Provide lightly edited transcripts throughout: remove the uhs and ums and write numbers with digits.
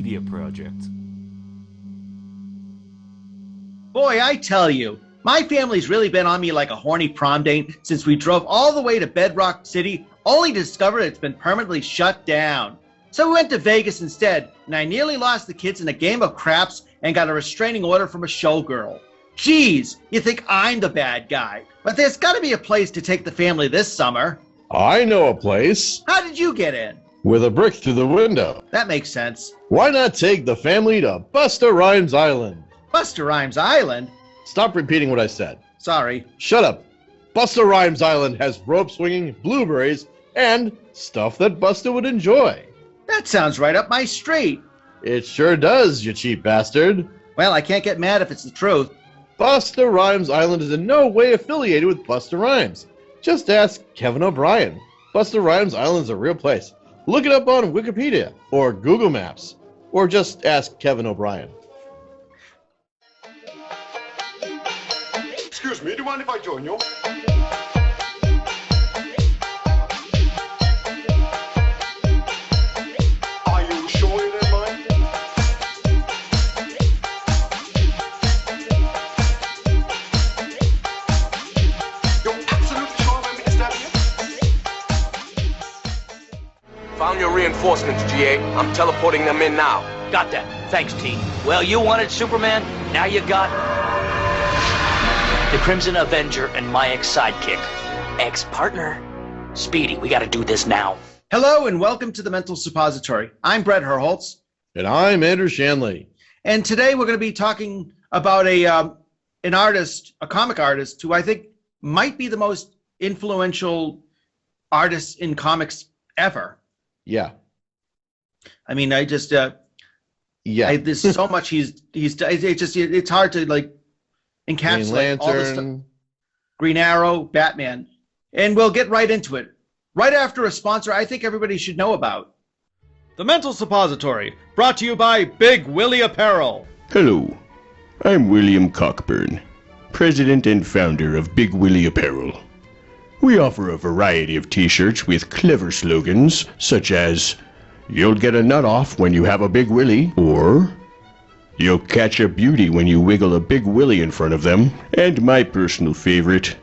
Media Project. Boy, I tell you, my family's really been on me like a horny prom date since we drove all the way to Bedrock City, only to discover it's been permanently shut down. So we went to Vegas instead, and I nearly lost the kids in a game of craps and got a restraining order from a showgirl. Geez, you think I'm the bad guy. But there's got to be a place to take the family this summer. I know a place. How did you get in? With a brick through the window. That makes sense. Why not take the family to Busta Rhymes Island? Busta Rhymes Island? Stop repeating what I said. Sorry. Shut up. Busta Rhymes Island has rope swinging, blueberries, and stuff that Busta would enjoy. That sounds right up my street. It sure does, you cheap bastard. Well, I can't get mad if it's the truth. Busta Rhymes Island is in no way affiliated with Busta Rhymes. Just ask Kevin O'Brien. Busta Rhymes Island's a real place. Look it up on Wikipedia or Google Maps, or just ask Kevin O'Brien. Excuse me, do you mind if I join you? Are you sure you don't mind? You're absolutely sure about me to stab you? Found your reinforcements, GA. I'm teleporting them in now. Got that. Thanks, T. Well, you wanted Superman, now you got the Crimson Avenger and my ex-sidekick. Ex-partner. Speedy, we gotta do this now. Hello and welcome to the Mental Suppository. I'm Brett Herholtz. And I'm Andrew Shanley. And today we're going to be talking about an artist, a comic artist, who I think might be the most influential artist in comics ever. Yeah. I mean, there's so much it's hard to like encapsulate all this stuff. Green Arrow, Batman. And we'll get right into it. Right after a sponsor I think everybody should know about. The Mental Suppository, brought to you by Big Willie Apparel. Hello, I'm William Cockburn, president and founder of Big Willie Apparel. We offer a variety of t-shirts with clever slogans such as, "You'll get a nut off when you have a big willy," or "You'll catch a beauty when you wiggle a big willy in front of them," and my personal favorite,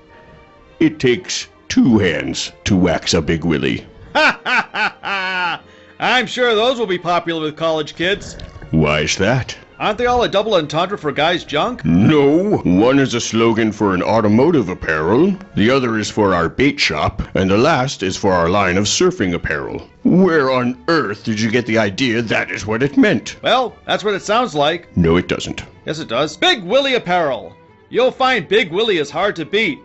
"It takes two hands to wax a big willy." Ha ha ha ha! I'm sure those will be popular with college kids. Why's that? Aren't they all a double entendre for guys' junk? No, one is a slogan for an automotive apparel, the other is for our bait shop, and the last is for our line of surfing apparel. Where on earth did you get the idea that is what it meant? Well, that's what it sounds like. No, it doesn't. Yes, it does. Big Willie Apparel. You'll find Big Willie is hard to beat.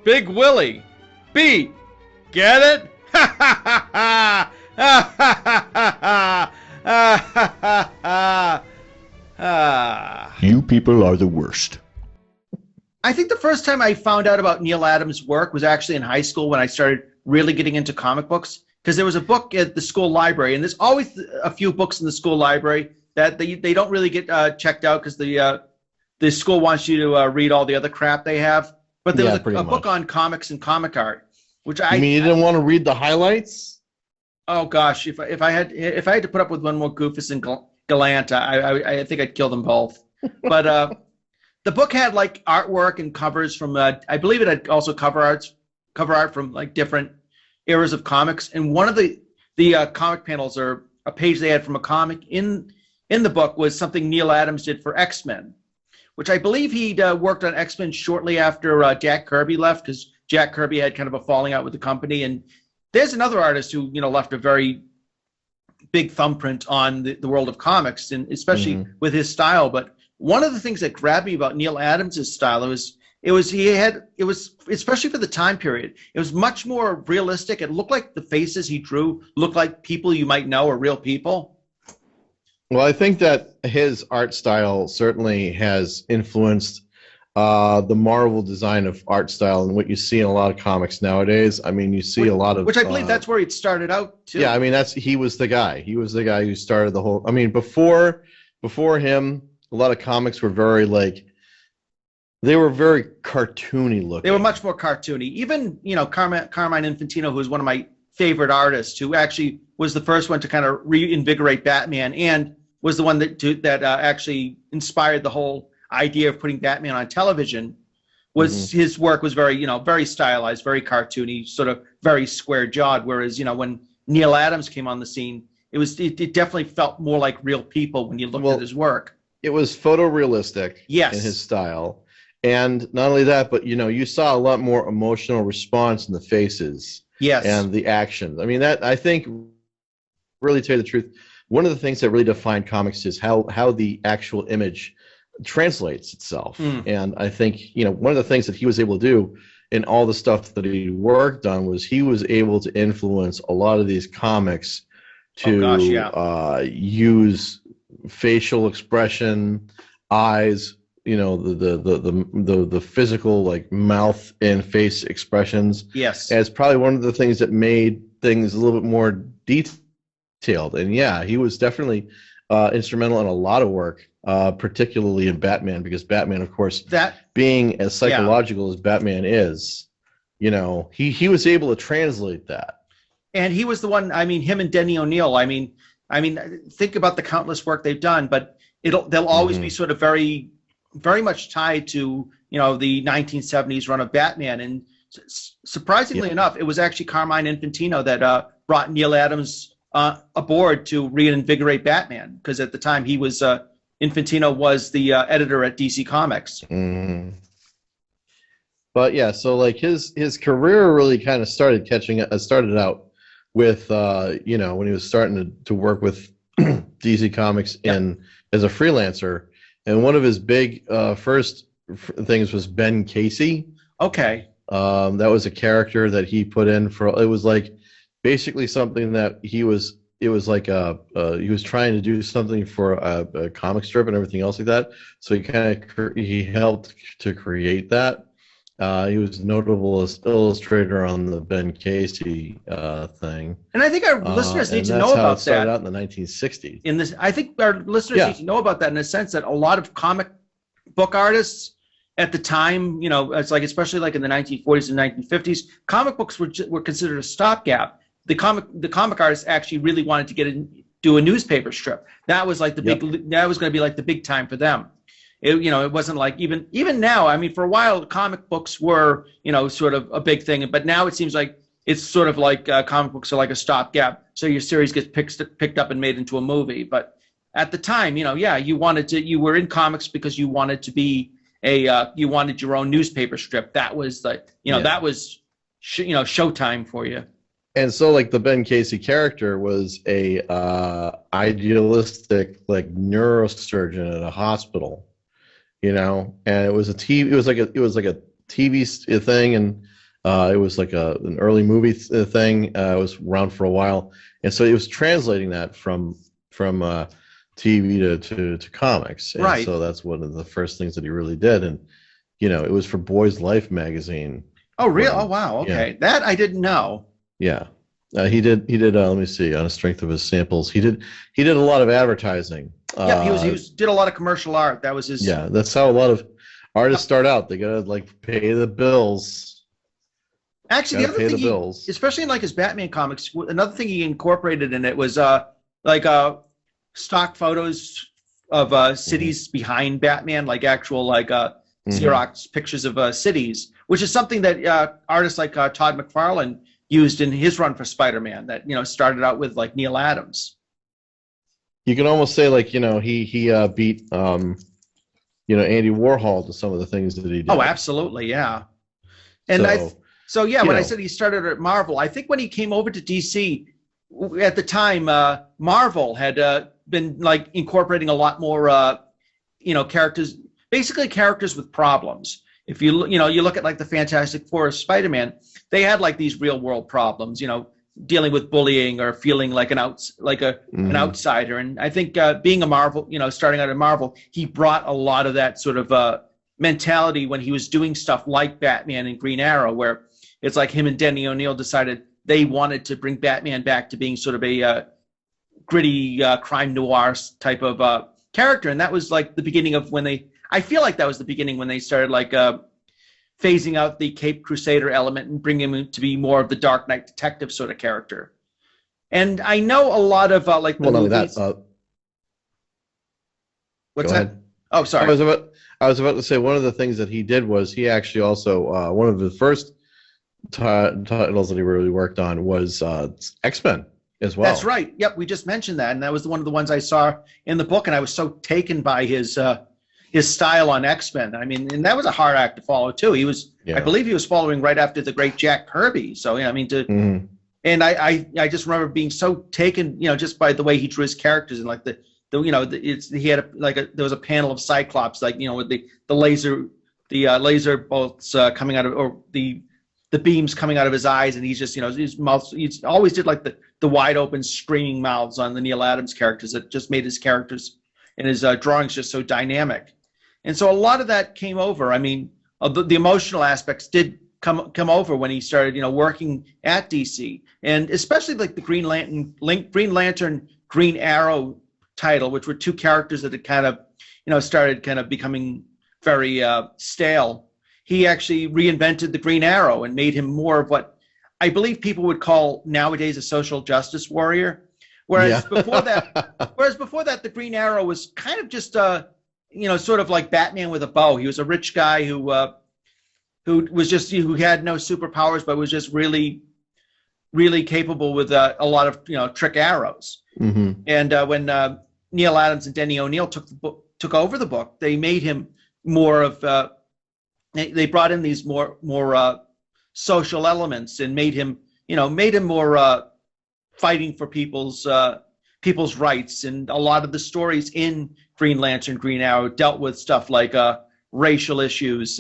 Big Willie. Beat. Get it? Ha ha ha ha! Ha ha ha ha ha! Ha ha ha! You people are the worst. I think the first time I found out about Neal Adams' work was actually in high school when I started really getting into comic books, because there was a book at the school library, and there's always a few books in the school library that they don't really get checked out because the school wants you to read all the other crap they have. But there was a book on comics and comic art, which You mean you didn't want to read the highlights? Oh gosh, if I had to put up with one more Goofus and Gallant, I think I'd kill them both. But the book had like artwork and covers from I believe it had also cover art from like different eras of comics. And one of the comic panels, or a page they had from a comic in the book, was something Neal Adams did for X-Men, which I believe he'd worked on X-Men shortly after Jack Kirby left, because Jack Kirby had kind of a falling out with the company. And there's another artist who left a very big thumbprint on the world of comics, and especially with his style. But one of the things that grabbed me about Neal Adams' style was especially for the time period, it was much more realistic. It looked like the faces he drew looked like people you might know are real people. Well, I think that his art style certainly has influenced the Marvel design of art style and what you see in a lot of comics nowadays. I mean, you see a lot of... Which I believe that's where it started out, too. Yeah, I mean, he was the guy. He was the guy who started the whole... I mean, before him, a lot of comics were very, they were very cartoony looking. They were much more cartoony. Even, Carmine Infantino, who was one of my favorite artists, who actually was the first one to kind of reinvigorate Batman and was the one that actually inspired the whole idea of putting Batman on television. Was his work was very, very stylized, very cartoony, sort of very square jawed. Whereas, when Neal Adams came on the scene, it definitely felt more like real people when you looked at his work. It was photorealistic in his style. And not only that, but you saw a lot more emotional response in the faces and the actions. I mean, that I think, really tell you the truth, one of the things that really defined comics is how the actual image translates itself. And I think, one of the things that he was able to do in all the stuff that he worked on was he was able to influence a lot of these comics to use facial expression, eyes, the physical, like mouth and face expressions. Yes. As probably one of the things that made things a little bit more detailed. And he was definitely instrumental in a lot of work, particularly in Batman, because Batman, of course, being as psychological as Batman is, he was able to translate that. And he was the one, him and Denny O'Neil, think about the countless work they've done, but they'll always be sort of very, very much tied to, the 1970s run of Batman. And surprisingly enough, it was actually Carmine Infantino that brought Neal Adams aboard to reinvigorate Batman, because at the time he was Infantino was the editor at DC Comics. But so like his career really kind of started out with when he was starting to work with DC Comics as a freelancer, and one of his big first things was Ben Casey. Okay. That was a character that he put in for. It was like basically something that he was. It was like he was trying to do something for a comic strip and everything else like that. So he helped to create that. He was a notable illustrator on the Ben Casey thing. And I think our listeners need to know about that. It started out in the 1960s. I think our listeners need to know about that in the sense that a lot of comic book artists at the time, it's like, especially like in the 1940s and 1950s, comic books were considered a stopgap. The comic artists actually really wanted to do a newspaper strip. That was like that was going to be like the big time for them. It wasn't like even now. For a while, comic books were, sort of a big thing, but now it seems like it's sort of like comic books are like a stopgap. So your series gets picked up and made into a movie. But at the time, you were in comics because you wanted to be you wanted your own newspaper strip. That was that was showtime for you. And so, like, the Ben Casey character was a idealistic, like, neurosurgeon at a hospital, and it was a TV. It was like a TV thing, and it was like an early movie thing. It was around for a while, and so it was translating that from TV to comics. And right. So that's one of the first things that he really did, and it was for Boys Life magazine. Oh, really? Oh, wow. Okay, that I didn't know. Yeah, he did. Let me see. On the strength of his samples, he did a lot of advertising. He did a lot of commercial art. That was his. Yeah, that's how a lot of artists start out. They gotta like pay the bills. Actually, the other thing, especially in like his Batman comics, another thing he incorporated in it was stock photos of cities behind Batman, like actual Xerox pictures of cities, which is something that artists like Todd McFarlane used in his run for Spider-Man. That started out with like Neal Adams. You can almost say like he beat Andy Warhol to some of the things that he did. Oh, absolutely, yeah. And when I said he started at Marvel, I think when he came over to DC at the time, Marvel had been like incorporating a lot more characters, basically characters with problems. If you look at like the Fantastic Four of Spider-Man, they had like these real world problems, dealing with bullying or feeling like an outsider. And I think being a Marvel, starting out at Marvel, he brought a lot of that sort of mentality when he was doing stuff like Batman and Green Arrow, where it's like him and Denny O'Neil decided they wanted to bring Batman back to being sort of a gritty crime noir type of character. And that was like the beginning of I feel like that was the beginning when they started like phasing out the Caped Crusader element and bringing him to be more of the Dark Knight detective sort of character. And I know a lot of like the movies. What's Go that? ahead. Oh, I sorry. was about to say one of the things that he did was he actually also one of the first titles that he really worked on was X-Men as well. That's right. Yep, we just mentioned that, and that was one of the ones I saw in the book, and I was so taken by his style on X-Men. I mean, and that was a hard act to follow too. He was, Yeah. I believe, he was following right after the great Jack Kirby. So yeah, I mean, Mhm. and I just remember being so taken, just by the way he drew his characters and like he had there was a panel of Cyclops, like with the laser bolts coming out of, or the beams coming out of his eyes, and he's just his mouth, he's always did like the wide open screaming mouths on the Neal Adams characters that just made his characters and his drawings just so dynamic. And so a lot of that came over. I mean, the emotional aspects did come over when he started working at DC, and especially like the Green Lantern, Green Arrow title, which were two characters that had kind of started kind of becoming very stale. He actually reinvented the Green Arrow and made him more of what I believe people would call nowadays a social justice warrior. Whereas before that, the Green Arrow was kind of just sort of like Batman with a bow. He was a rich guy who had no superpowers, but was just really, really capable with a lot of trick arrows. Mm-hmm. And when Neal Adams and Denny O'Neil took over the book, they made him more of they brought in these more social elements and made him more fighting for people's rights. And a lot of the stories in Green Lantern, Green Arrow dealt with stuff like racial issues,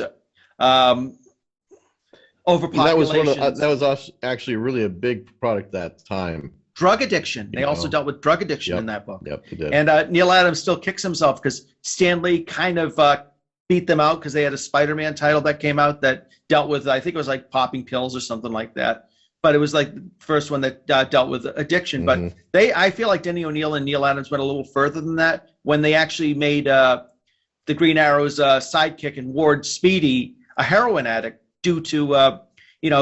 overpopulation. That was actually really a big product that time. Drug addiction. They also dealt with drug addiction in that book. Yep, he did. And Neal Adams still kicks himself because Stan Lee kind of beat them out because they had a Spider-Man title that came out that dealt with, I think it was like popping pills or something like that. But it was like the first one that dealt with addiction. Mm-hmm. But I feel like Denny O'Neil and Neal Adams went a little further than that when they actually made the Green Arrow's sidekick and ward Speedy a heroin addict due to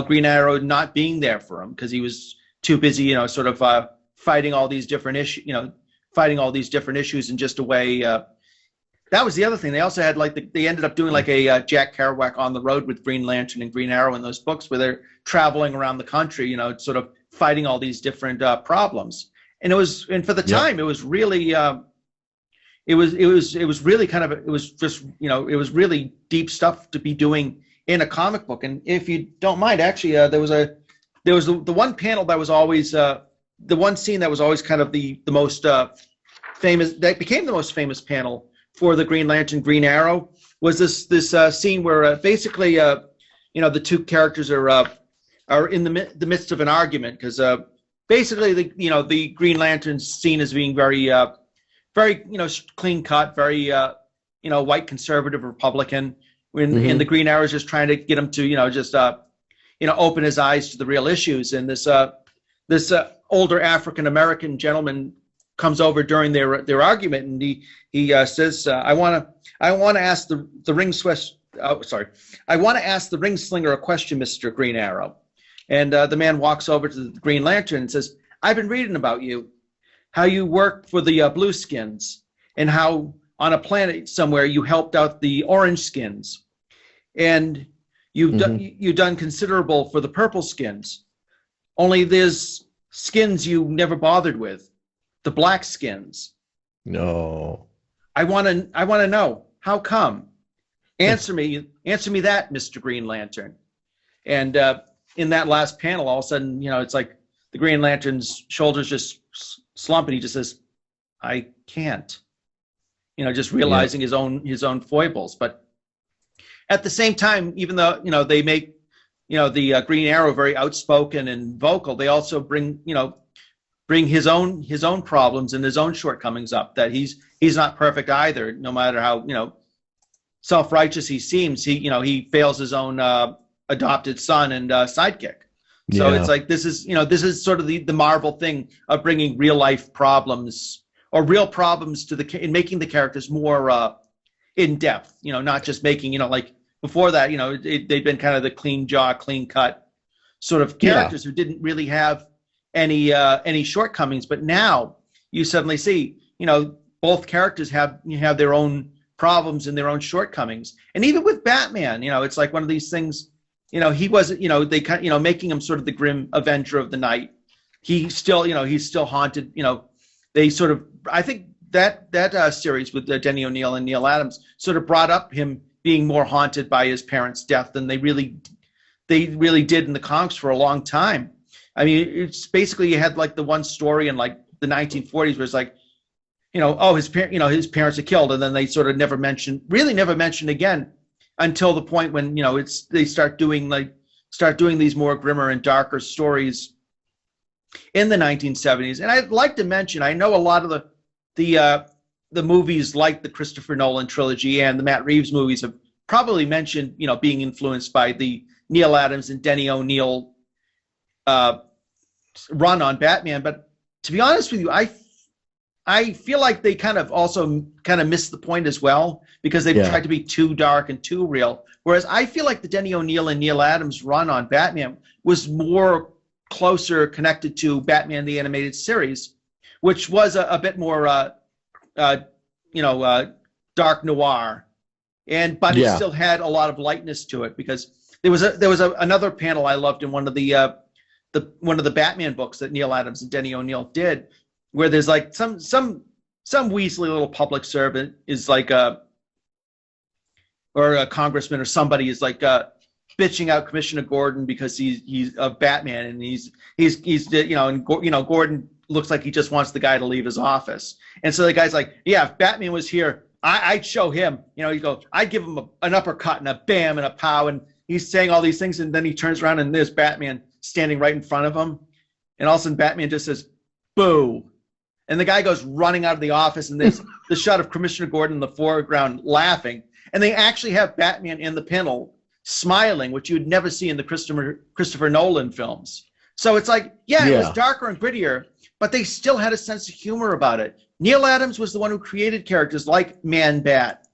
Green Arrow not being there for him because he was too busy, sort of fighting all these different issues, in just a way. That was the other thing. They also had they ended up doing like a Jack Kerouac on the road with Green Lantern and Green Arrow in those books where they're traveling around the country, sort of fighting all these different problems. And for the time, it was really, it was really deep stuff to be doing in a comic book. And if you don't mind, actually, there was the one panel that was always the one scene that was always kind of the most famous, that became the most famous panel for the Green Lantern, Green Arrow, was this scene where basically the two characters are in the midst of an argument because basically the Green Lantern's seen as being very clean cut, very white conservative Republican, and the Green Arrow is just trying to get him to open his eyes to the real issues. And this older African American gentleman comes over during their argument, and he says, "I want to ask the ring slinger a question, Mr. Green Arrow." And the man walks over to the Green Lantern and says, "I've been reading about you, how you worked for the Blueskins, and how on a planet somewhere you helped out the Orange Skins, and you've done considerable for the Purple Skins. Only there's skins you never bothered with, the Black Skins. No. I want to know, how come? Answer me that, Mr. Green Lantern." And in that last panel, all of a sudden, it's like the Green Lantern's shoulders just slump, and he just says, "I can't." Just realizing his own foibles. But at the same time, even though they make the Green Arrow very outspoken and vocal, they also bring his own problems and his own shortcomings up. That he's not perfect either. No matter how self-righteous he seems, he fails his own adopted son and sidekick. So it's like this is sort of the Marvel thing of bringing real life problems or real problems in making the characters more in depth. Not just making like before that. They'd been kind of the clean jaw, clean cut sort of characters who didn't really have any shortcomings. But now you suddenly see both characters have their own problems and their own shortcomings. And even with Batman, it's like one of these things. He wasn't. They kind. Making him sort of the grim avenger of the night. He's still haunted. They sort of. I think that series with Denny O'Neil and Neal Adams sort of brought up him being more haunted by his parents' death than they really did in the comics for a long time. I mean, it's basically you had like the one story in like the 1940s where it's like, his parents are killed, and then they sort of never mentioned again until the point when they start doing these more grimmer and darker stories in the 1970s. And I'd like to mention, I know a lot of the movies like the Christopher Nolan trilogy and the Matt Reeves movies have probably mentioned being influenced by the Neal Adams and Denny O'Neil run on Batman. But to be honest with you, I feel like they kind of missed the point as well, because they've tried to be too dark and too real. Whereas I feel like the Denny O'Neil and Neal Adams run on Batman was more closer connected to Batman the Animated Series, which was a bit more dark noir, but it still had a lot of lightness to it, because there was another panel I loved in one of the Batman books that Neal Adams and Denny O'Neil did, where there's like some weaselly little public servant is like or a congressman or somebody is like bitching out Commissioner Gordon because he's a Batman, and he's Gordon looks like he just wants the guy to leave his office. And so the guy's like, yeah, if Batman was here, I'd show him, I'd give him an uppercut and a bam and a pow. And he's saying all these things. And then he turns around and there's Batman standing right in front of him. And all of a sudden Batman just says, boo. And the guy goes running out of the office, and there's the shot of Commissioner Gordon in the foreground laughing. And they actually have Batman in the panel smiling, which you would never see in the Christopher Nolan films. So it's like, it was darker and grittier, but they still had a sense of humor about it. Neal Adams was the one who created characters like Man-Bat,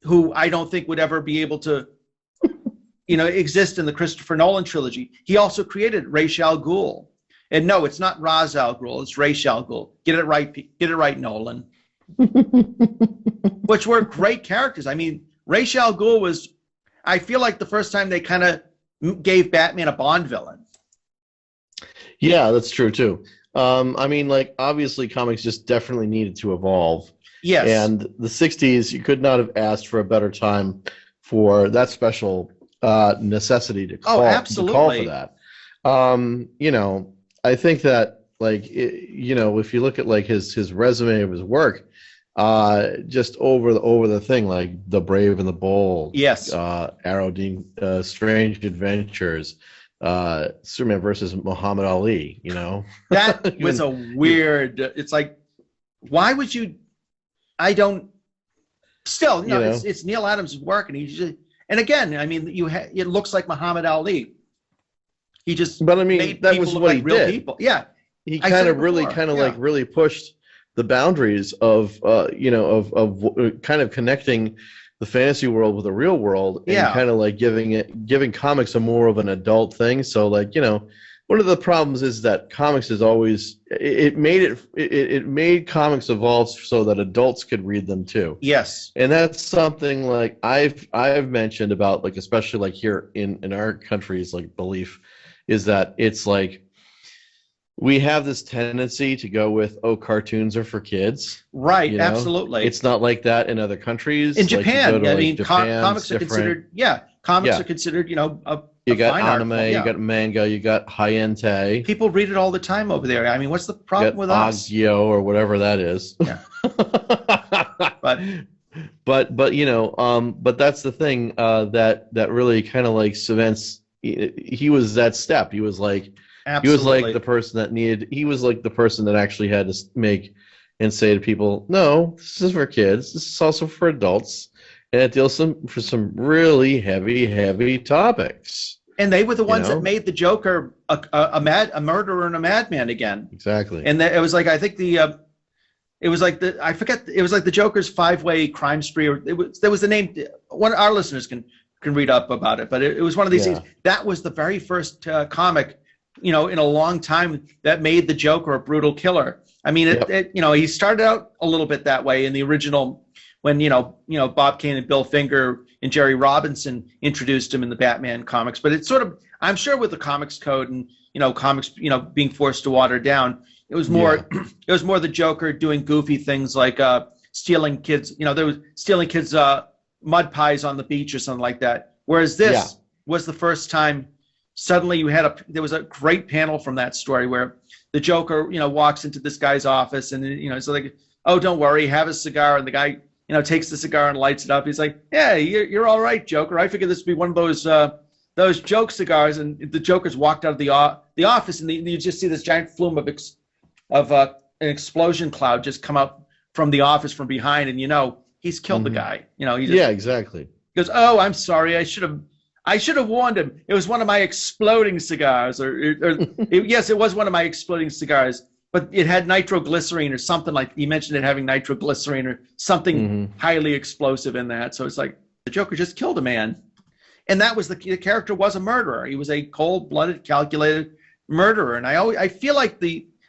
who I don't think would ever be able to, exist in the Christopher Nolan trilogy. He also created Ra's al Ghul. And no, it's not Ra's al Ghul, it's Ra's al Ghul. Get it right, Nolan. Which were great characters. I mean, Ra's al Ghul was, I feel like, the first time they kind of gave Batman a Bond villain. Yeah, that's true too. I mean, like, obviously comics just definitely needed to evolve. Yes. And the 60s, you could not have asked for a better time for that special necessity to call, for that. I think that, like, if you look at like his resume of his work, just over the thing, like The Brave and the Bold, yes, Arrow, Strange Adventures, Superman versus Muhammad Ali, that was a weird. It's like, why would you? I don't. Still, it's Neal Adams' work, and and again, I mean, it looks like Muhammad Ali. He just, but I mean, that was what he did. People. Yeah, he kind of really pushed the boundaries of kind of connecting the fantasy world with the real world, and kind of like giving comics a more of an adult thing. So like, one of the problems is that comics is always it made comics evolve so that adults could read them too. Yes. And that's something like I've mentioned about, like, especially like here in our country's like belief is that it's like we have this tendency to go with, cartoons are for kids. Right, absolutely. It's not like that in other countries. In Japan, Japan, comics are considered, are considered, you got anime, you got manga, you got high-end. People read it all the time over there. I mean, what's the problem with us? Agyo or whatever that is. Yeah. but that's the thing that really kind of like cements. He was that step. He was like, absolutely. He was like the person that needed. He was like the person that actually had to make and say to people, "No, this is for kids. This is also for adults." And it deals for some really heavy topics. And they were the ones that made the Joker a murderer and a madman again. Exactly. And it was like, I think it was like the Joker's 5-way crime spree, or there was the name. One of our listeners can read up about it, but it was one of these things. That was the very first comic in a long time that made the Joker a brutal killer. I mean, he started out a little bit that way in the original when, Bob Kane and Bill Finger and Jerry Robinson introduced him in the Batman comics. But it's sort of, I'm sure with the comics code and, comics, being forced to water down, it was more, it was more the Joker doing goofy things like stealing kids, there was stealing kids' mud pies on the beach or something like that. Whereas this was the first time suddenly there was a great panel from that story where the Joker, walks into this guy's office and, it's like, oh, don't worry, have a cigar. And the guy, takes the cigar and lights it up. He's like, yeah, you're all right, Joker. I figured this would be one of those joke cigars. And the Joker's walked out of the office, and you just see this giant flume of an explosion cloud just come out from the office from behind, and he's killed the guy. Exactly. He goes, oh, I'm sorry, I should have warned him. It was one of my exploding cigars, yes, it was one of my exploding cigars. But it had nitroglycerine or something like, you mentioned it having nitroglycerine or something highly explosive in that. So it's like the Joker just killed a man. And that was the character was a murderer. He was a cold-blooded, calculated murderer. And I feel like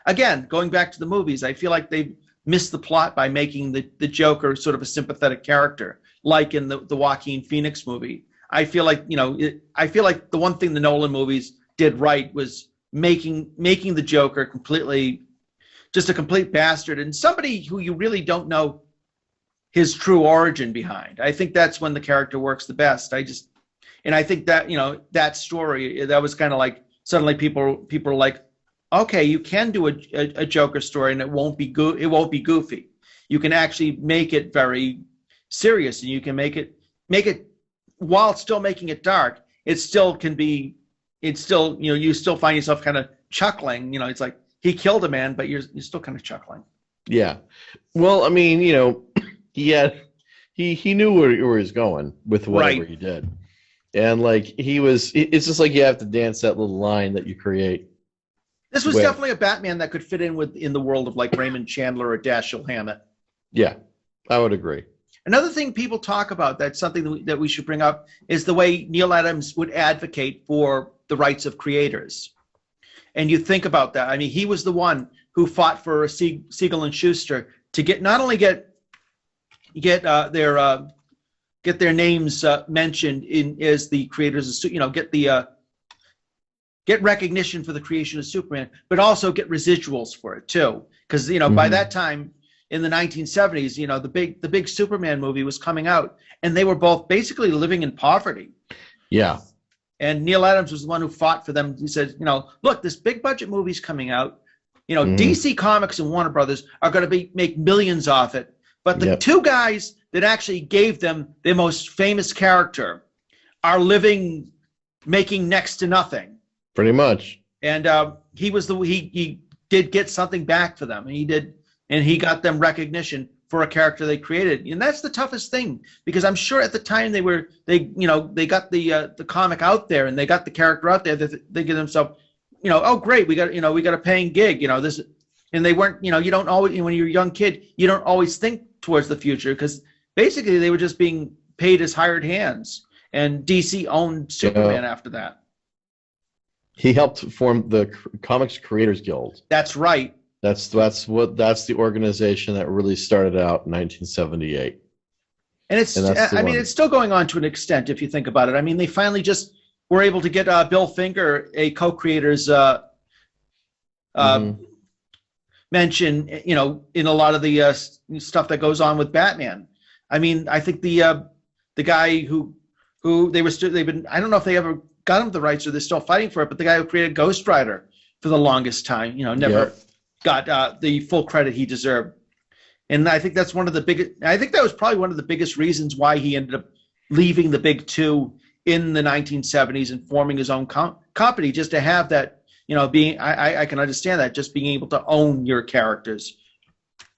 again, going back to the movies, I feel like they missed the plot by making the Joker sort of a sympathetic character, like in the Joaquin Phoenix movie. I feel like, I feel like the one thing the Nolan movies did right was making the Joker just a complete bastard and somebody who you really don't know his true origin behind. I think that's when the character works the best. And I think that, that story, that was kind of like, suddenly people are like, okay, you can do a Joker story and it won't be goofy. You can actually make it very serious, and you can make it while still making it dark. You still find yourself kind of chuckling. It's like, he killed a man, but you're still kind of chuckling. Yeah. Well, I mean, he knew where he was going with whatever he did. And it's just like you have to dance that little line that you create. This was definitely a Batman that could fit in the world of like Raymond Chandler or Dashiell Hammett. Yeah, I would agree. Another thing people talk about, that's something that we should bring up, is the way Neal Adams would advocate for the rights of creators. And you think about that. I mean, he was the one who fought for Siegel and Schuster to not only get their names mentioned as the creators of, get recognition for the creation of Superman, but also get residuals for it too. Because by that time in the 1970s, the big Superman movie was coming out, and they were both basically living in poverty. Yeah. And Neal Adams was the one who fought for them. He said, look, this big budget movie's coming out. DC Comics and Warner Brothers are going to make millions off it. But the two guys that actually gave them their most famous character are making next to nothing. Pretty much. And he did get something back for them. And he got them recognition for a character they created. And that's the toughest thing, because I'm sure at the time they got the comic out there and they got the character out there, that they give themselves, oh great, we got a paying gig, this, and they weren't, you don't always, when you're a young kid, you don't always think towards the future, because basically they were just being paid as hired hands, and DC owned Superman after that. He helped form the Comics Creators Guild. That's right. That's the organization that really started out in 1978. And it's still going on to an extent if you think about it. I mean, they finally just were able to get Bill Finger, a co-creator's mention, in a lot of the stuff that goes on with Batman. I mean, I think the guy who they've been, I don't know if they ever got him the rights or they're still fighting for it, but the guy who created Ghost Rider for the longest time, never got the full credit he deserved. And I think that's that was probably one of the biggest reasons why he ended up leaving the big two in the 1970s and forming his own company, just to have that, I can understand that, just being able to own your characters.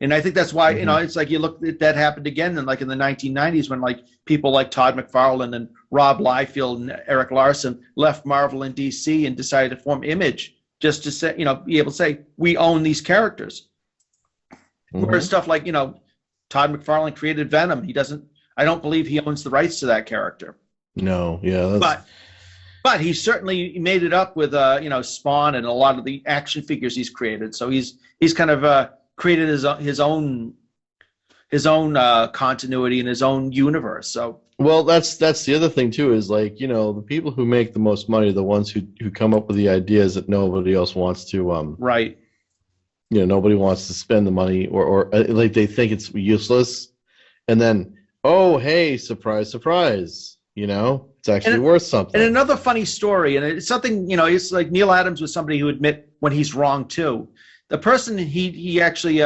And I think that's why, it's like you look at that happened again in the 1990s when people like Todd McFarlane and Rob Liefeld and Eric Larson left Marvel and DC and decided to form Image, just to say, be able to say, we own these characters. Whereas stuff like, Todd McFarlane created Venom. I don't believe he owns the rights to that character. No, yeah. But he certainly made it up with Spawn and a lot of the action figures he's created. So he's kind of created his own continuity and his own universe. So well, that's the other thing too, is like, the people who make the most money are the ones who come up with the ideas that nobody else wants to right. Nobody wants to spend the money, or like they think it's useless, and then, oh hey, surprise, surprise, it's actually worth something. And another funny story, and it's something, it's like Neal Adams was somebody who admit when he's wrong too. The person he actually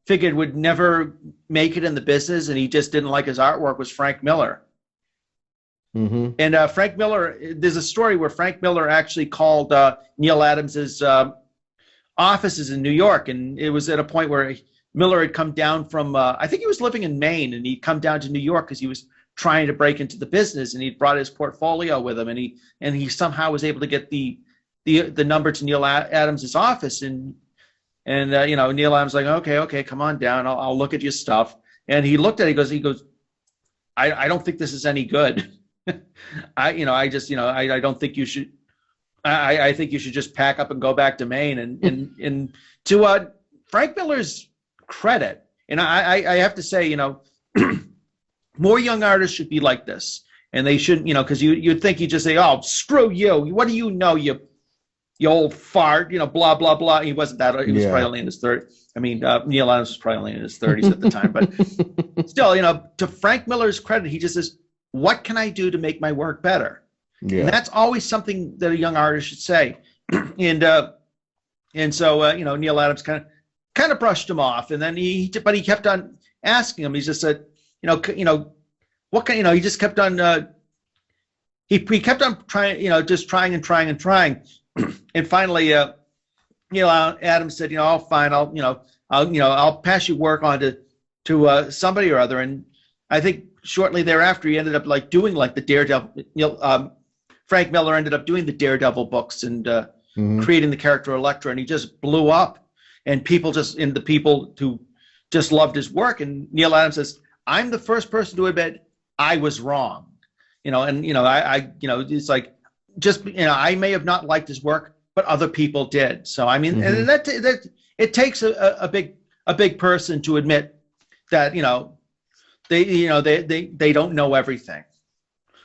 figured would never make it in the business, and he just didn't like his artwork, was Frank Miller. Mm-hmm. And Frank Miller, there's a story where Frank Miller actually called Neal Adams's offices in New York, and it was at a point where Miller had come down from, I think he was living in Maine, and he'd come down to New York because he was trying to break into the business, and he'd brought his portfolio with him, and he somehow was able to get the number to Neal Adams's office, and Neal Adams like, okay, come on down, I'll look at your stuff. And he looked at it, he goes, I don't think this is any good. I don't think you should. I think you should just pack up and go back to Maine. And to Frank Miller's credit, and I have to say, more young artists should be like this, and they shouldn't, because you'd think he'd just say, oh, screw you, what do you know, you old fart, blah blah blah. He wasn't that. He was probably only in his 30s. I mean, Neal Adams was probably only in his 30s at the time, but still, to Frank Miller's credit, he just says, what can I do to make my work better? Yeah. And that's always something that a young artist should say. And so Neal Adams kind of brushed him off, and then he kept on asking him. He just said, what can he just kept on he kept on trying, just trying and trying and trying. And finally, Neal Adams said, "Oh, fine, I'll pass your work on to somebody or other." And I think shortly thereafter, he ended up doing the Daredevil. Frank Miller ended up doing the Daredevil books and creating the character Elektra, and he just blew up. And the people who just loved his work. And Neal Adams says, "I'm the first person to admit I was wrong." It's like, I may have not liked his work, but other people did. So I mean, and that it takes a big person to admit that they don't know everything.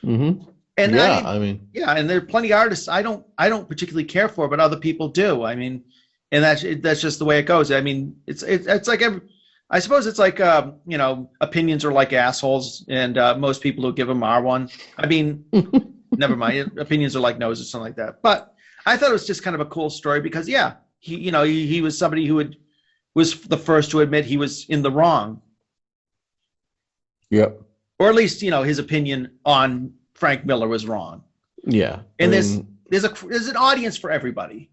Mm-hmm. And and there are plenty of artists I don't particularly care for, but other people do. I mean, and that's just the way it goes. I mean, it's like I suppose it's like opinions are like assholes, and most people who give them are one. I mean. Never mind. Opinions are like noses, or something like that. But I thought it was just kind of a cool story because, he was somebody who was the first to admit he was in the wrong. Yep. Or at least, his opinion on Frank Miller was wrong. Yeah. And there's an audience for everybody.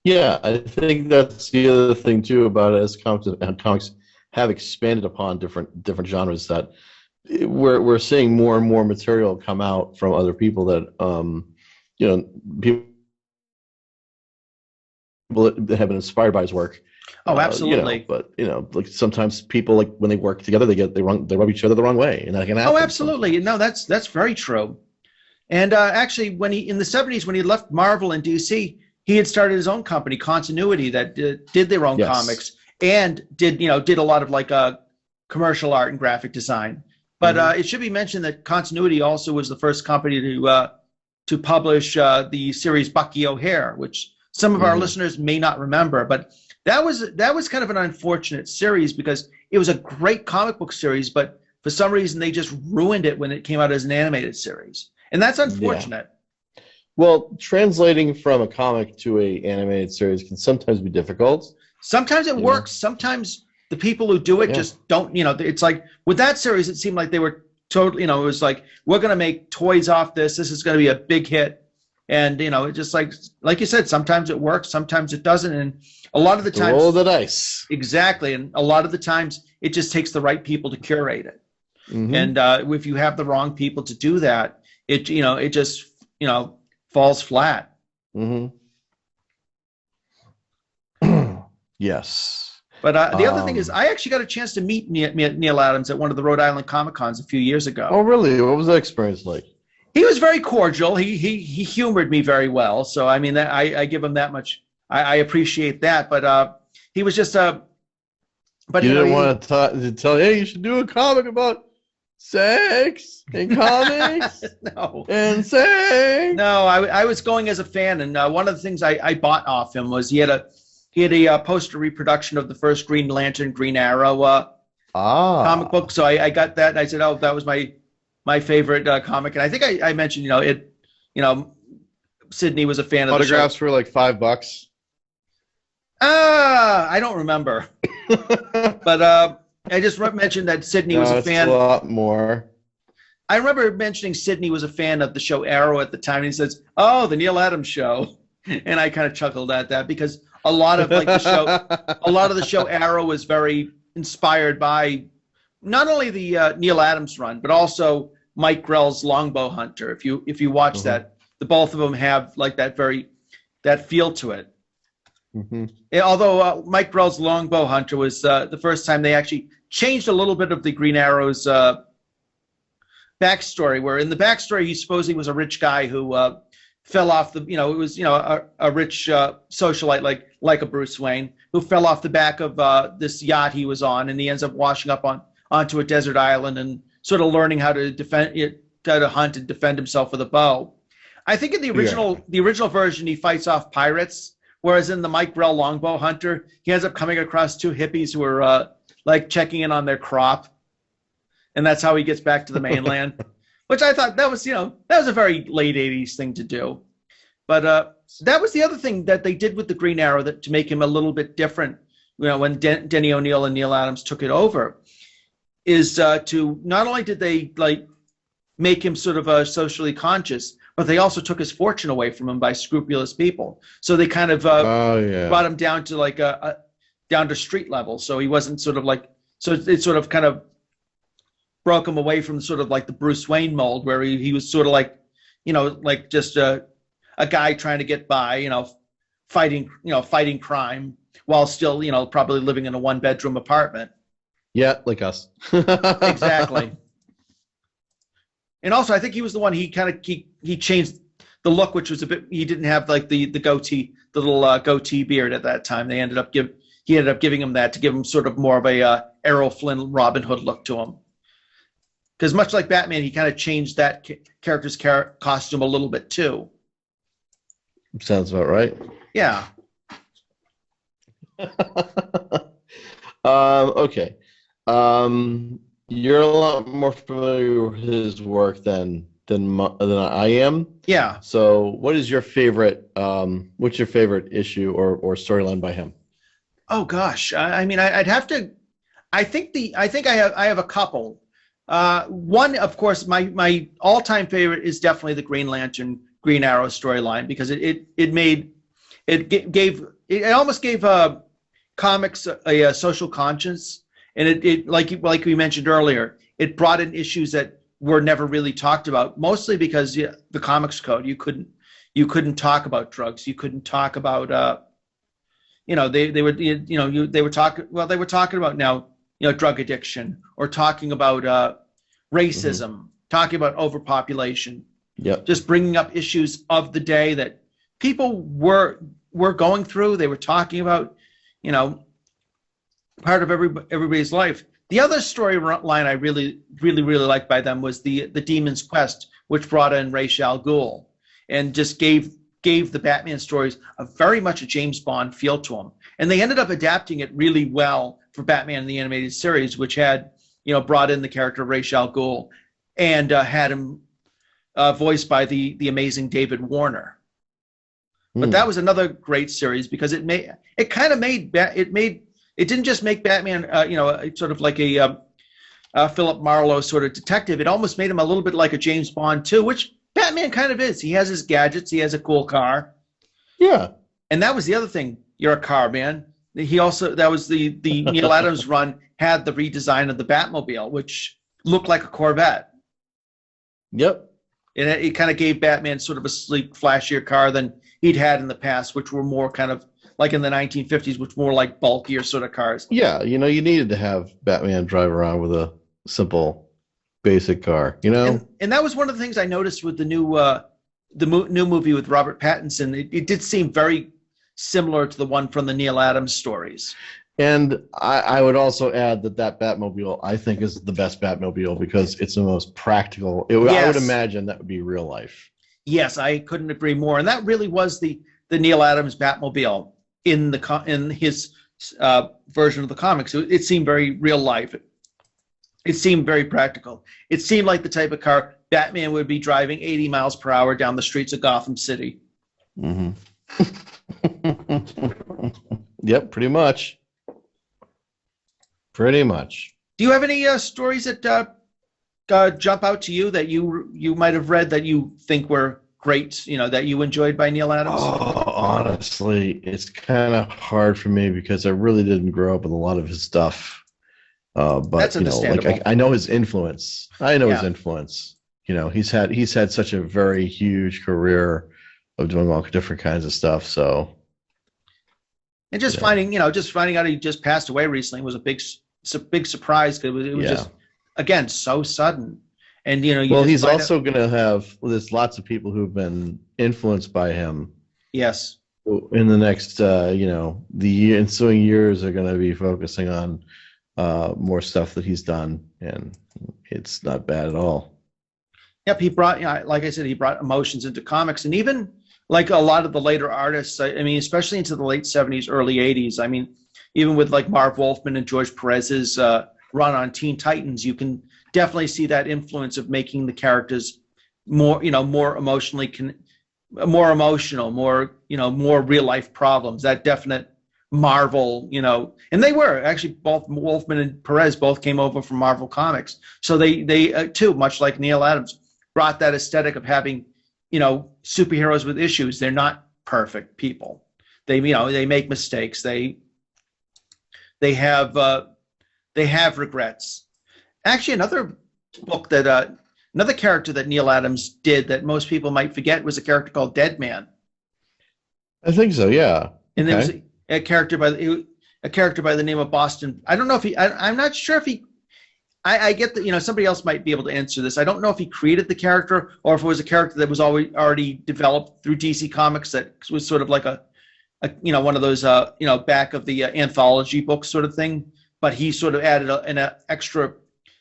Yeah, I think that's the other thing too about it, as comics have expanded upon different genres, that we're seeing more and more material come out from other people that people that have been inspired by his work. Oh, absolutely. But like sometimes people, like when they work together, they rub each other the wrong way, and that can happen. Oh, absolutely. No, that's very true. And actually, when he in the 70s, when he left Marvel and DC, he had started his own company, Continuity, that did their own comics and did a lot of commercial art and graphic design. But it should be mentioned that Continuity also was the first company to publish the series Bucky O'Hare, which some of our listeners may not remember. But that was kind of an unfortunate series because it was a great comic book series, but for some reason they just ruined it when it came out as an animated series, and that's unfortunate. Yeah. Well, translating from a comic to a animated series can sometimes be difficult. Sometimes it works. Sometimes the people who do it just don't, it's like with that series, it seemed like they were totally, it was like, we're going to make toys off this. This is going to be a big hit. And, it just like you said, sometimes it works, sometimes it doesn't. And a lot of the times. Roll the dice. Exactly. And a lot of the times it just takes the right people to curate it. Mm-hmm. And if you have the wrong people to do that, it just, falls flat. Mm-hmm. Yes. But the other thing is, I actually got a chance to meet Neal Adams at one of the Rhode Island Comic Cons a few years ago. Oh, really? What was that experience like? He was very cordial. He humored me very well. So I mean, I give him that much. I appreciate that. But he was just But You you know, didn't want to tell, hey, you should do a comic about sex and comics no. and sex. No, I was going as a fan, and one of the things I bought off him was he had a poster reproduction of the first Green Lantern, Green Arrow comic book. So I got that, and I said, oh, that was my favorite comic. And I think I mentioned, Sydney was a fan of Autographs the for like $5. I don't remember, but I just mentioned that Sydney was a fan. A lot more. I remember mentioning Sydney was a fan of the show Arrow at the time, and he says, "Oh, the Neal Adams show," and I kind of chuckled at that because a lot of the show Arrow was very inspired by not only the Neal Adams run, but also Mike Grell's Longbow Hunter. If you watch that, the both of them have like that feel to it. Mm-hmm. Although Mike Grell's Longbow Hunter was the first time they actually changed a little bit of the Green Arrow's backstory, where in the backstory he supposedly was a rich guy who fell off the, it was a rich socialite like a Bruce Wayne who fell off the back of this yacht he was on, and he ends up washing up onto a desert island and sort of learning how to hunt and defend himself with a bow. I think in the original version he fights off pirates. Whereas in the Mike Grell Longbow Hunter, he ends up coming across two hippies who are like checking in on their crop, and that's how he gets back to the mainland. Which I thought that was a very late '80s thing to do. But that was the other thing that they did with the Green Arrow to make him a little bit different. When Denny O'Neil and Neal Adams took it over, is to not only did they like make him sort of socially conscious, but they also took his fortune away from him by scrupulous people. So they kind of brought him down to down to street level. So he wasn't sort of like, so it sort of kind of broke him away from sort of like the Bruce Wayne mold, where he was sort of like, like just a guy trying to get by, fighting crime while still, probably living in a 1-bedroom apartment. Yeah, like us. Exactly. And also, I think he was the one. He changed the look, which was a bit. He didn't have like the goatee, the little goatee beard at that time. He ended up giving him that to give him sort of more of a Errol Flynn, Robin Hood look to him. Because much like Batman, he kind of changed that character's costume a little bit too. Sounds about right. Yeah. Okay. You're a lot more familiar with his work than I am. Yeah. So, what is your favorite? What's your favorite issue or storyline by him? Oh gosh, I mean, I'd have to. I think I have a couple. One, of course, my all-time favorite is definitely the Green Lantern, Green Arrow storyline, because it almost gave comics a social conscience. And it like we mentioned earlier, it brought in issues that were never really talked about, mostly because the comics code, you couldn't talk about drugs, you couldn't talk about they were talking about now drug addiction, or talking about racism, talking about overpopulation. Yep. Just bringing up issues of the day that people were going through. They were talking about, part of everybody's life. The other storyline I really liked by them was the Demon's Quest, which brought in Ra's al Ghul and just gave the Batman stories a very much a James Bond feel to them. And they ended up adapting it really well for Batman the Animated Series, which had brought in the character of Ra's al Ghul and had him voiced by the amazing David Warner. But that was another great series because it didn't just make Batman, sort of like a Philip Marlowe sort of detective. It almost made him a little bit like a James Bond too, which Batman kind of is. He has his gadgets. He has a cool car. Yeah. And that was the other thing. You're a car man. That was the Neal Adams run had the redesign of the Batmobile, which looked like a Corvette. Yep. And it kind of gave Batman sort of a sleek, flashier car than he'd had in the past, which were more kind of like in the 1950s, which were more like bulkier sort of cars. Yeah, you needed to have Batman drive around with a simple basic car, you know? And that was one of the things I noticed with the new new movie with Robert Pattinson. It did seem very similar to the one from the Neal Adams stories. And I would also add that Batmobile, I think, is the best Batmobile because it's the most practical. I would imagine that would be real life. Yes, I couldn't agree more. And that really was the Neal Adams Batmobile in his version of the comics. It seemed very real life. It seemed very practical. It seemed like the type of car Batman would be driving 80 miles per hour down the streets of Gotham City. Mm-hmm. Yep, pretty much. Pretty much. Do you have any stories that jump out to you that you might have read that you think were great, that you enjoyed by Neal Adams? Oh, honestly, it's kind of hard for me because I really didn't grow up with a lot of his stuff. But that's understandable. I know his influence. His influence. He's had such a very huge career of doing all different kinds of stuff. So, and just finding out he just passed away recently was a big surprise because it was just, again, so sudden. And he's also going to have. There's lots of people who've been influenced by him. Yes. In the next, the ensuing years are going to be focusing on more stuff that he's done, and it's not bad at all. Yep, he brought, like I said, he brought emotions into comics, and even like a lot of the later artists. I mean, especially into the late '70s, early '80s. I mean, even with like Marv Wolfman and George Perez's run on Teen Titans, you can definitely see that influence of making the characters more emotionally, more emotional, more real life problems. That definite Marvel, and they were actually both Wolfman and Perez both came over from Marvel Comics, so they too, much like Neal Adams, brought that aesthetic of having superheroes with issues. They're not perfect people. They make mistakes. They have regrets. Actually, another book that another character that Neal Adams did that most people might forget was a character called Dead Man. I think so, yeah. And there was a character by the name of Boston. I don't know if I'm not sure if he. I get that somebody else might be able to answer this. I don't know if he created the character or if it was a character that was already developed through DC Comics that was sort of like a one of those back of the anthology book sort of thing. But he sort of added an extra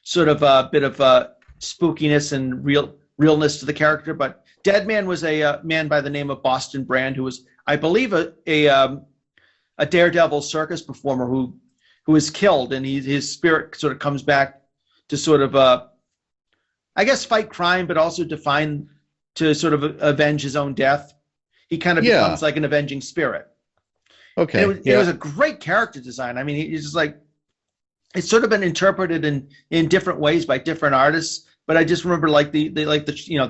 sort of bit of spookiness and realness to the character. But Dead Man was a man by the name of Boston Brand, who was, I believe, a daredevil circus performer who was killed, and his spirit sort of comes back to sort of I guess fight crime, but also to sort of avenge his own death. He kind of becomes like an avenging spirit. Okay. It was a great character design. I mean, he's just like, it's sort of been interpreted in different ways by different artists, but I just remember like the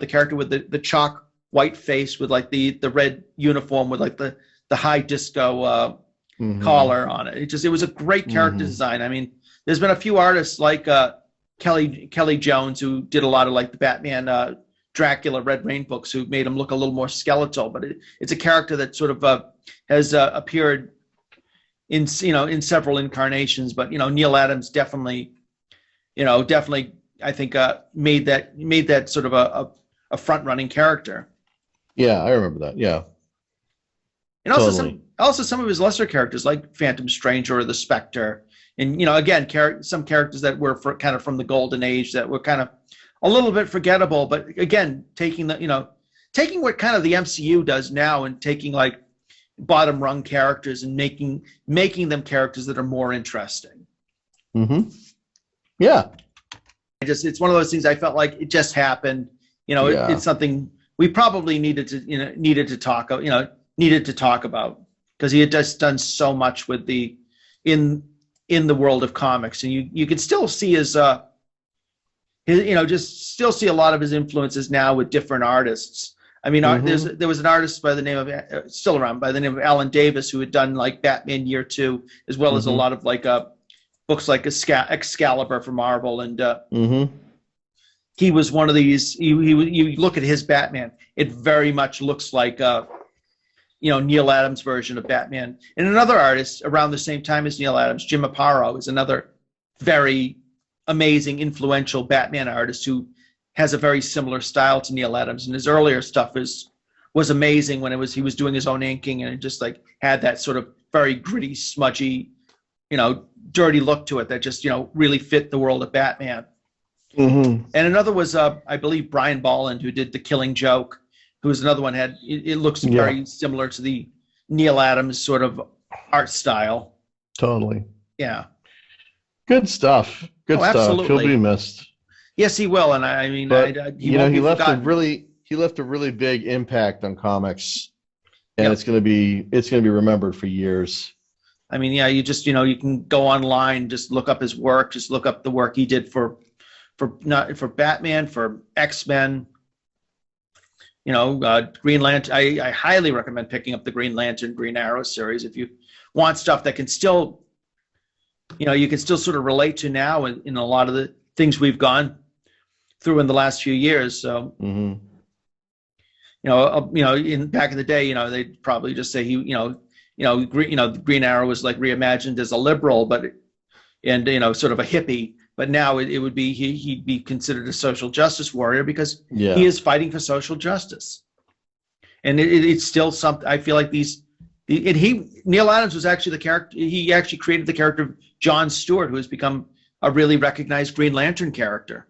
character with the chalk white face with like the red uniform with like the high disco collar on it. It was a great character design. I mean, there's been a few artists like Kelly Jones who did a lot of like the Batman Dracula Red Rain books who made him look a little more skeletal, but it's a character that sort of has appeared in several incarnations. But Neal Adams definitely I think made that sort of a front running character. Yeah, I remember that. Yeah. And also some of his lesser characters like Phantom Stranger or the Spectre, and again some characters that were kind of from the golden age that were kind of a little bit forgettable, but again taking what kind of the MCU does now and taking like bottom rung characters and making them characters that are more interesting. Yeah. It's one of those things I felt like it just happened. It's something we probably needed to talk about because he had just done so much with in the world of comics, and you could still see just still see a lot of his influences now with different artists. I mean, there was an artist by the name of still around by the name of Alan Davis who had done like Batman Year 2 as well as a lot of like books like Excalibur for Marvel, and he was one of these. You look at his Batman, it very much looks like Neal Adams' version of Batman. And another artist around the same time as Neal Adams, Jim Aparo, is another very amazing, influential Batman artist who has a very similar style to Neal Adams, and his earlier stuff was amazing when he was doing his own inking, and it just like had that sort of very gritty, smudgy, dirty look to it that just really fit the world of Batman. Mm-hmm. And another was I believe Brian Bolland, who did The Killing Joke, who was another one it looks very similar to the Neal Adams sort of art style. Totally. Yeah. Good stuff. Good stuff. Absolutely. He'll be missed. Yes, he will, and I mean, he left a really big impact on comics, and it's gonna be remembered for years. I mean, yeah, you just you can go online, just look up his work, just look up the work he did for Batman, for X-Men, Green Lantern. I highly recommend picking up the Green Lantern, Green Arrow series if you want stuff that can still, you can still sort of relate to now in a lot of the things we've gone through in the last few years. So, mm-hmm. Back in the day, they'd probably just say Green Arrow was like reimagined as a liberal, and sort of a hippie. But now it would be he'd be considered a social justice warrior because he is fighting for social justice, and it's still something. I feel like Neal Adams was actually the character. He actually created the character of Jon Stewart, who has become a really recognized Green Lantern character.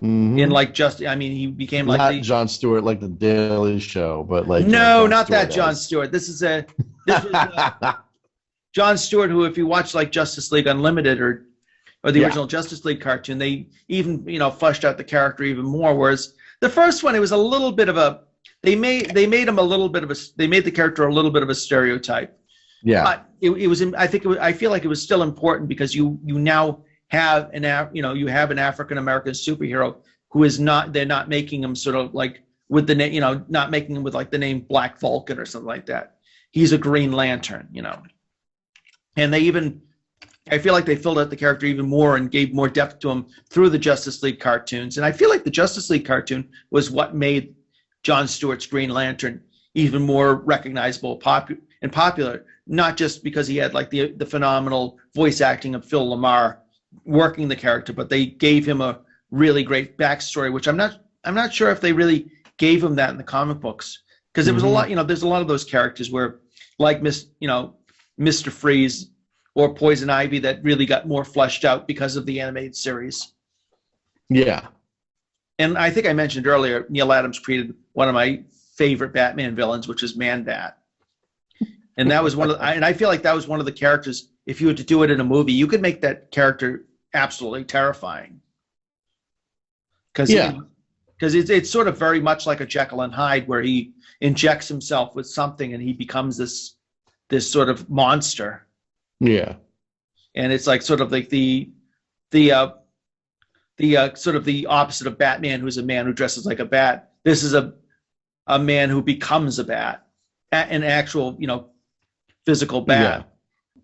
Mm-hmm. He became like not Jon Stewart like the Daily Show, but like not that Jon Stewart. This was Jon Stewart, who, if you watch like Justice League Unlimited or the original Justice League cartoon, they even fleshed out the character even more. Whereas the first one, it was a little bit of a they made the character a little bit of a stereotype. Yeah, but I feel like it was still important because you now have an African American superhero who is not. They're not making him sort of like with the name, not making him with like the name Black Vulcan or something like that. He's a Green Lantern, and they even. I feel like they filled out the character even more and gave more depth to him through the Justice League cartoons. And I feel like the Justice League cartoon was what made Jon Stewart's Green Lantern even more recognizable and popular, not just because he had like the phenomenal voice acting of Phil Lamar working the character, but they gave him a really great backstory, which I'm not sure if they really gave him that in the comic books. Because there was a lot, there's a lot of those characters where like Mr. Freeze or Poison Ivy that really got more fleshed out because of the animated series. Yeah. And I think I mentioned earlier, Neal Adams created one of my favorite Batman villains, which is Man-Bat. And that was and I feel like that was one of the characters, if you were to do it in a movie, you could make that character absolutely terrifying. Because it's sort of very much like a Jekyll and Hyde, where he injects himself with something and he becomes this sort of monster. Yeah, and it's like sort of like the sort of the opposite of Batman, who's a man who dresses like a bat. This is a man who becomes a bat, an actual physical bat. Yeah.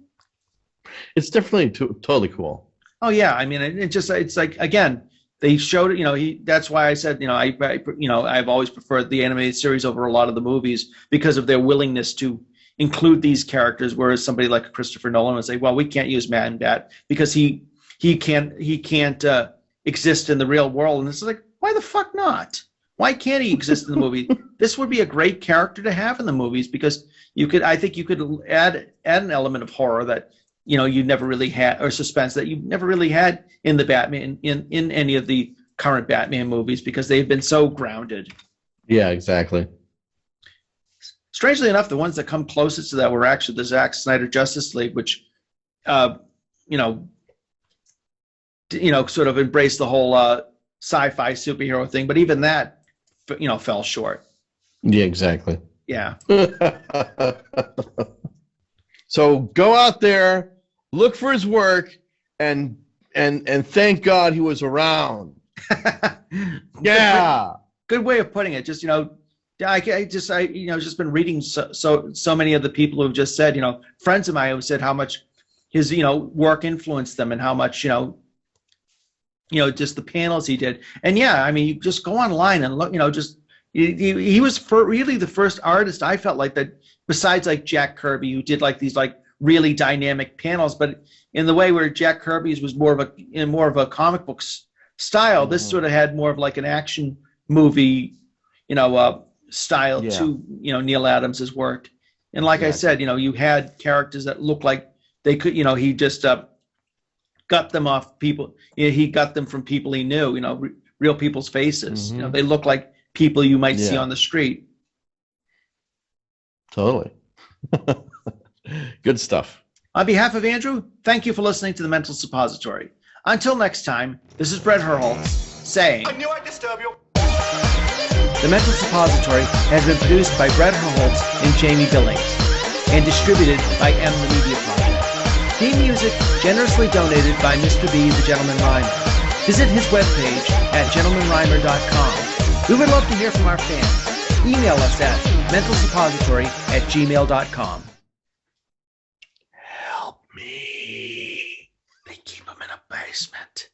It's definitely totally cool. Oh yeah, I mean, it's like, again, they showed it. That's why I said I've always preferred the animated series over a lot of the movies because of their willingness to include these characters, whereas somebody like Christopher Nolan would say, well, we can't use Man-Bat because he can't exist in the real world. And it's like, why the fuck not? Why can't he exist in the movie? This would be a great character to have in the movies because I think you could add an element of horror that you never really had, or suspense that you never really had in the Batman in any of the current Batman movies because they've been so grounded. Yeah, exactly. Strangely enough, the ones that come closest to that were actually the Zack Snyder Justice League, which, sort of embraced the whole sci-fi superhero thing. But even that, fell short. Yeah, exactly. Yeah. So go out there, look for his work, and thank God he was around. Yeah. Good way of putting it. Just I've just been reading so many of the people who have just said, friends of mine who said how much his, work influenced them and how much, just the panels he did. And yeah, I mean, you just go online and look, he was really the first artist I felt like that, besides like Jack Kirby, who did like these like really dynamic panels. But in the way where Jack Kirby's was more of a comic book style, this sort of had more of like an action movie, style to Neal Adams's work. And like I said, you had characters that looked like they could, he just got them off people. He got them from people he knew, real people's faces. They look like people you might see on the street. Totally. Good stuff. On behalf of Andrew, thank you for listening to The Mental Suppository. Until next time, this is Bret Herholtz saying, I knew I'd disturb you. The Mental Suppository has been produced by Bret Herholtz and Jamie Billings and distributed by M the Media Project. Theme music generously donated by Mr. B, the Gentleman Rhymer. Visit his webpage at gentlemanrhymer.com. We would love to hear from our fans. Email us at mentalsuppository@gmail.com. Help me. They keep them in a basement.